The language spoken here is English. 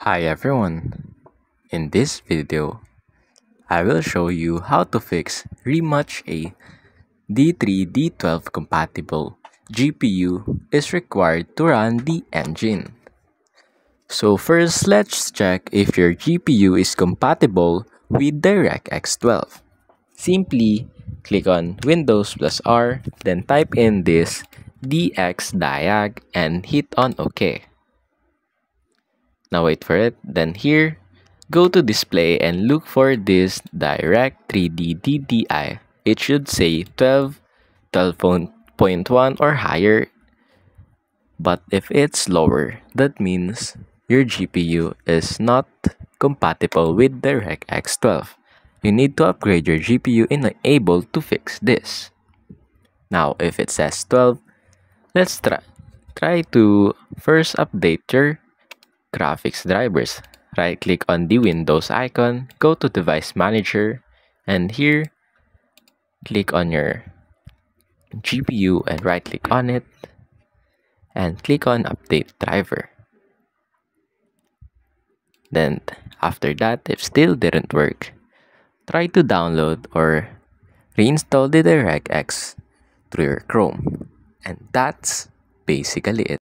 Hi everyone! In this video, I will show you how to fix rematch a D3 D12 compatible GPU is required to run the engine. So first, let's check if your GPU is compatible with DirectX 12. Simply click on Windows plus R, then type in this DXDiag and hit on OK. Now wait for it. Then here, go to display and look for this Direct 3D DDI. It should say 12.1 or higher. But if it's lower, that means your GPU is not compatible with DirectX 12. You need to upgrade your GPU and able to fix this. Now, if it says 12, let's try to first update your graphics drivers. Right click on the Windows icon, go to Device Manager, and here click on your GPU and right click on it and click on Update Driver. Then after that, if still didn't work, try to download or reinstall the DirectX through your Chrome. And that's basically it.